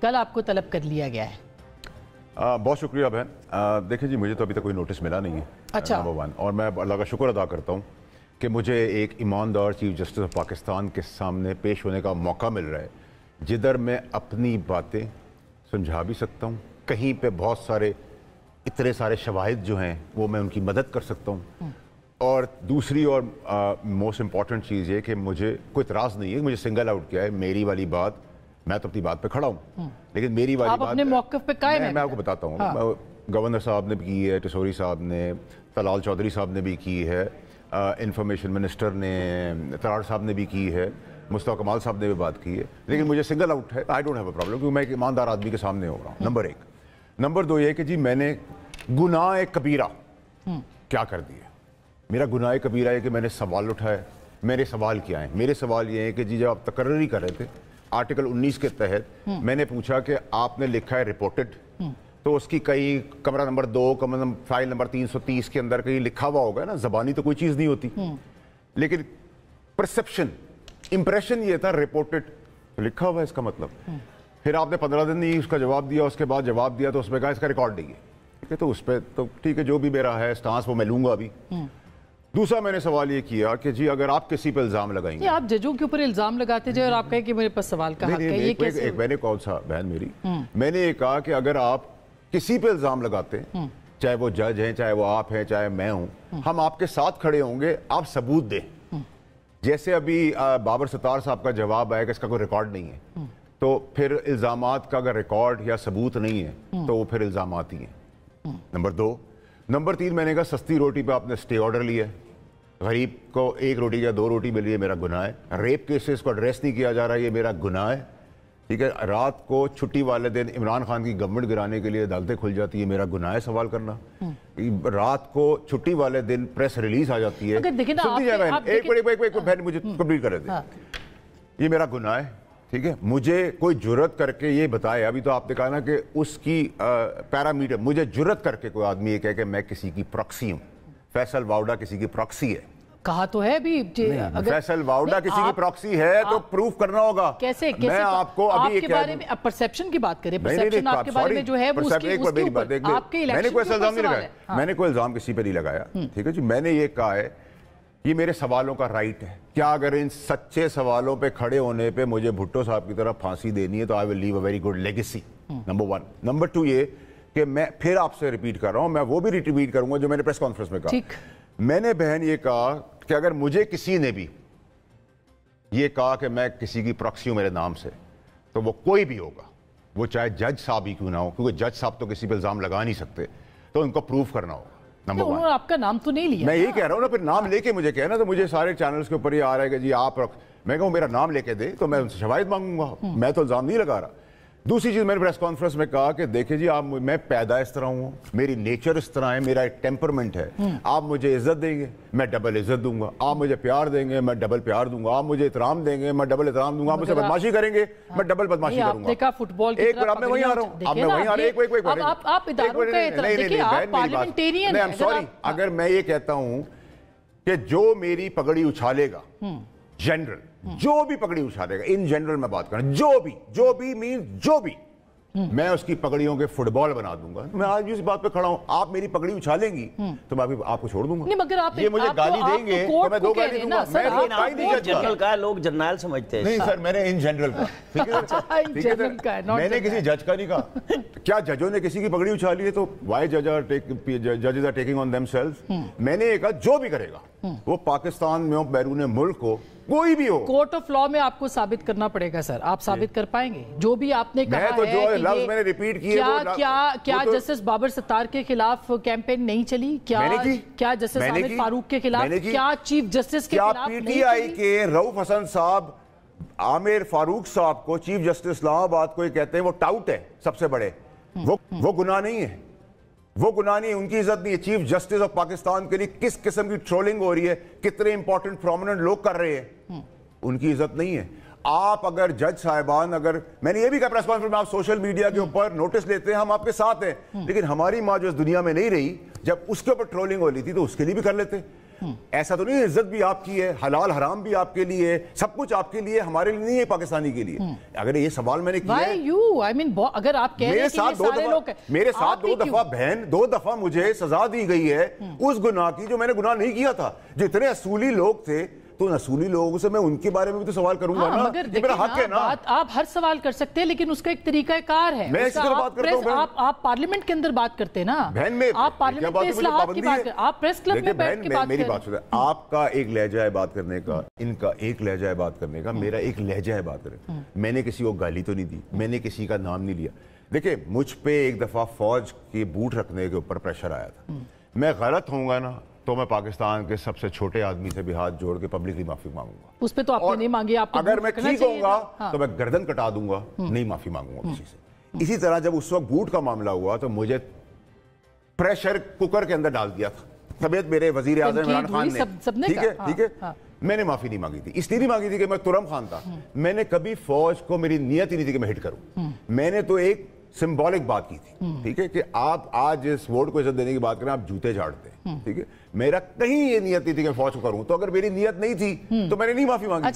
کل آپ کو طلب کر لیا گیا ہے؟ بہت شکریہ بہن. دیکھیں جی مجھے تو ابھی تک کوئی نوٹس ملا نہیں ہے. اچھا. نمبر 1 اور میں اللہ کا شکر ادا کرتا ہوں کہ مجھے ایک ایماندار چیف جسٹس آف پاکستان کے سامنے پیش ہونے کا موقع مل رہا ہے جدھر میں اپنی باتیں سمجھا بھی سکتا ہوں. کہیں پہ بہت سارے اتنے سارے شواہد جو ہیں وہ میں ان کی مدد کر سکتا ہوں. اور دوسری اور موسٹ امپورٹنٹ چیز یہ کہ مجھے کوئی اعتراض نہیں ہے، مجھے سنگل آؤٹ کیا ہے. میری والی بات میں تو اپنی بات پہ کھڑا ہوں، لیکن میری والی بات آپ اپنے موقف پہ قائم ہیں. میں آپ کو بتاتا ہوں. گورنر صاحب نے بھی کی ہے، ٹسوری صاحب نے، طلال چودھری صاحب نے بھی کی ہے، انفارمیشن منسٹر نے، تراڑ صاحب نے بھی کی ہے، مصطفیٰ کمال صاحب نے بھی بات کی ہے. لیکن مجھے سنگل آؤٹ ہے. I don't have a problem کیونکہ میں ایک ایماندار آدمی کے سامنے ہو رہا ہوں. نمبر 1. نمبر 2 یہ کہ جی میں نے گناہ کبیرہ کیا کر دیا. میرا گناہ کبیرہ ہے کہ میں نے سوال اٹھایا. میرے سوال کیا ہیں؟ میرے سوال یہ ہیں کہ جی جب آپ تقرری کر رہے تھے آرٹیکل 19 کے تحت میں نے پوچھا کہ آپ نے لکھا ہے رپورٹڈ، تو اس کی کئی کمرہ نمبر 2 فائل نمبر 330 کے اندر کہیں لکھا ہوا ہوگا نا. زبانی تو کوئی چیز نہیں ہوتی، لیکن پرسپشن امپریشن یہ تھا رپورٹڈ لکھا ہوا ہے اس کا مطلب. پھر آپ نے 15 دن نہیں اس کا جواب دیا، اس کے بعد جواب دیا تو اس میں کہا اس کا ریکارڈ نہیں ہے. ٹھیک ہے، تو اس پہ تو ٹھیک ہے جو بھی میرا ہے سٹانس وہ میں لوں گا ابھی. دوسرا میں نے سوال یہ کیا کہ جی اگر آپ کسی پہ الزام لگائیں گے، آپ ججوں کے اوپر الزام لگاتے جائے اور آپ کہیں کہ میرے پاس سوال کا حق ہے، یہ کیسے؟ میں نے کون سا بہن میری، میں نے یہ کہا کہ اگر آپ کسی پہ الزام لگاتے ہیں، چاہے وہ جج ہیں، چاہے وہ آپ ہیں، چاہے میں ہوں، ہم آپ کے ساتھ کھڑے ہوں گے. آپ ثبوت دیں. جیسے ابھی بابر ستار صاحب کا جواب آیا کہ اس کا کوئی ریکارڈ نہیں ہے، تو پھر الزامات کا اگر ریکارڈ یا ثبوت نہیں ہے تو وہ پھر الزامات ہی ہیں. نمبر 2. نمبر 3 میں نے کہا سستی روٹی پہ آپ نے اسٹے آرڈر لیا ہے. غریب کو 1 روٹی یا 2 روٹی ملی ہے، میرا گناہ ہے. ریپ کیسز کو ایڈریس نہیں کیا جا رہا ہے، یہ میرا گناہ ہے. ٹھیک ہے، رات کو چھٹی والے دن عمران خان کی گورنمنٹ گرانے کے لیے عدالتیں کھل جاتی ہے، میرا گناہ ہے سوال کرنا. رات کو چھٹی والے دن پریس ریلیز آ جاتی ہے. ایک بہن مجھے کمپلیٹ کر دیں. یہ میرا گناہ ہے. ٹھیک ہے، مجھے کوئی جرت کر کے یہ بتائے، ابھی تو آپ نے کہا نا کہ اس کی پیرامیٹر، مجھے جرت کر کے کوئی آدمی یہ کہے کہ میں کسی کی پراکسی ہوں. فیصل واؤڈا کسی کی پراکسی ہے. کہا تو ہے بھی فیصل واؤڈا کسی کی پراکسی ہے تو پروف کرنا ہوگا. کیسے میں آپ کو ابھی کے بارے میں پرسپشن کی بات کریں، پرسپشن آپ کے بارے میں جو ہے وہ اس کے اوپر آپ کے میں نے کوئی الزام نہیں لگایا، میں نے کوئی الزام کسی پہ نہیں لگایا. ٹھیک ہے جی، میں نے یہ کہا ہے یہ میرے سوالوں کا رائٹ ہے. کیا اگر ان سچے سوالوں پہ کھڑے ہونے پہ مجھے بھٹو صاحب کی طرح پھانسی دینی ہے تو I will leave a very good legacy. Number 1. Number 2 یہ کہ میں پھر آپ سے ریپیٹ کر رہا ہوں، میں وہ بھی ریپیٹ کروں گا جو میں نے پریس کانفرنس میں کہا. میں نے بہن یہ کہا کہ اگر مجھے کسی نے بھی یہ کہا کہ میں کسی کی پراکسی ہوں میرے نام سے، تو وہ کوئی بھی ہوگا، وہ چاہے جج صاحب ہی کیوں نہ ہو، کیونکہ جج صاحب تو کسی پہ الزام لگا نہیں سکتے، تو ان کو پروف کرنا ہوگا. نمبر 1. انہوں نے آپ کا نام تو نہیں لیا. میں یہی کہہ رہا ہوں نا، پھر نام لے کے مجھے کہنا، تو مجھے سارے چینلز کے اوپر یہ آ رہا ہے کہ جی آپ، میں کہوں میرا نام لے کے دے تو میں ان سے شواہد مانگوں گا. میں تو الزام نہیں لگا رہا. دوسری چیز میں نے پریس کانفرنس میں کہا کہ دیکھیں جی آپ، میں پیدا اس طرح ہوں، میری نیچر اس طرح ہے، میرا ایک ٹیمپرمنٹ ہے. آپ مجھے عزت دیں گے میں ڈبل عزت دوں گا، آپ مجھے پیار دیں گے میں ڈبل پیار دوں گا، آپ مجھے احترام دیں گے میں ڈبل احترام دوں گا، آپ مجھے بدماشی کریں گے میں ڈبل بدماشی کروں گا. ایک بار اب میں وہیں آ رہا ہوں، اب میں وہیں آ رہا ہوں. اگر میں یہ کہتا ہوں کہ جو میری پگڑی اچھالے گا، جنرل جو بھی پگڑی اچھالے گا، ان جنرل میں بات کرنا، جو بھی مینز جو بھی، میں اس کی پگڑیوں کے فٹ بال بنا دوں گا. میں آج اس بات پہ کھڑا ہوں، آپ میری پگڑی اچھالیں گی تو میں آپ کو چھوڑ دوں گا. یہ مجھے گالی دیں گے تو میں 2 گالی دوں گا. جنرل کا ہے، لوگ جرنیل سمجھتے ہیں. نہیں سر، میں نے ان جنرل کا، میں نے کسی جج کا نہیں کہا. کیا ججوں نے کسی کی پگڑی اچھالی ہے تو وائی ججز are taking on them self. میں نے یہ کہا جو بھی کرے گا وہ پاکستان میں ہو، بیرون ملک ہو، کوئی بھی ہو، کورٹ آف لا میں آپ کو ثابت کرنا پڑے گا. سر آپ ثابت کر پائیں گے جو بھی آپ نے کہا ہے؟ میں نے ریپیٹ کیے. کیا جسٹس بابر ستار کے خلاف کیمپین نہیں چلی؟ کیا جسٹس عامر فاروق کے خلاف؟ کیا چیف جسٹس کے خلاف؟ پی ٹی آئی کے رؤف حسن صاحب عامر فاروق صاحب کو چیف جسٹس اسلام آباد کو یہ کہتے ہیں وہ ٹاؤٹ ہے سب سے بڑے، وہ گناہ نہیں ہے، وہ گناہ نہیں ہے، ان کی عزت نہیں ہے. چیف جسٹس آف پاکستان کے لیے کس قسم کی ٹرولنگ ہو رہی ہے، کتنے امپورٹنٹ پرومیننٹ لوگ کر رہے ہیں، ان کی عزت نہیں ہے. آپ اگر جج صاحبان، اگر میں نے یہ بھی کہا پریس کانفرنس میں، آپ سوشل میڈیا کے اوپر نوٹس لیتے ہیں، ہم آپ کے ساتھ ہیں، لیکن ہماری ماں جو اس دنیا میں نہیں رہی، جب اس کے اوپر ٹرولنگ ہو رہی تھی تو اس کے لیے بھی کر لیتے. ایسا تو نہیں, عزت بھی آپ کی ہے, حلال حرام بھی آپ کے لیے, سب کچھ آپ کے لیے, ہمارے لیے نہیں ہے پاکستانی کے لیے. اگر یہ سوال میں نے کیا ہے, اگر آپ کہہ رہے ہیں کہ یہ سارے لوگ, میرے ساتھ 2 دفعہ بہن 2 دفعہ مجھے سزا دی گئی ہے اس گناہ کی جو میں نے گناہ نہیں کیا تھا. جو اتنے اصولی لوگ تھے, تو اصولی لوگوں سے میں ان کے بارے میں بھی تو سوال کروں گا نا, یہ میرا حق ہے نا. آپ ہر سوال کر سکتے ہیں لیکن اس کا ایک طریقہ کار ہے. میں اسی طرح بات کرتا ہوں. آپ پارلیمنٹ کے اندر بات کرتے ہیں نا بہن, میں آپ پارلیمنٹ میں اصلاحات کی بات کرتے ہیں, آپ پریس کلب میں بیٹھ کے بات میری بات سنیں. آپ کا ایک لہجہ ہے بات کرنے کا, ان کا ایک لہجہ ہے بات کرنے کا, میرا ایک لہجہ ہے بات کرنے کا. میں نے کسی کو گالی تو نہیں دی, میں نے کسی کا نام نہیں لیا. دیکھیں, مجھ پہ ایک دفعہ فوج کے بوٹ رکھنے کے اوپر پریشر آیا تھا. میں غلط ہوں گا نا تو میں پاکستان کے سب سے چھوٹے آدمی سے بھی ہاتھ جوڑ کے پبلکلی معافی مانگوں گا. اس پہ تو آپ نے نہیں مانگی. آپ اگر میں ٹھیک ہوں گا تو میں گردن کٹا دوں گا, نہیں معافی مانگوں گا کسی سے. اسی طرح جب اس وقت بوٹ کا معاملہ ہوا تو مجھے پریشر کوکر کے اندر ڈال دیا تھا. طبیعت میرے وزیر اعظم عمران خان نے, ٹھیک ہے, میں نے معافی نہیں مانگی تھی. اس لیے نہیں مانگی تھی کہ میں ترم خان تھا. میں نے کبھی فوج کو, میری نیت ہی نہیں تھی کہ میں ہٹ کروں. میں نے تو ایک سمبولک بات کی تھی, ٹھیک ہے, کہ آپ آج اس ووٹ کو عزت دینے کی بات کریں, آپ جوتے جھاڑتے ہیں, ٹھیک ہے. میرا کہیں یہ نیت نہیں تھی کہ میں فوج کو کروں. تو اگر میری نیت نہیں تھی تو میں نے نہیں معافی مانگی.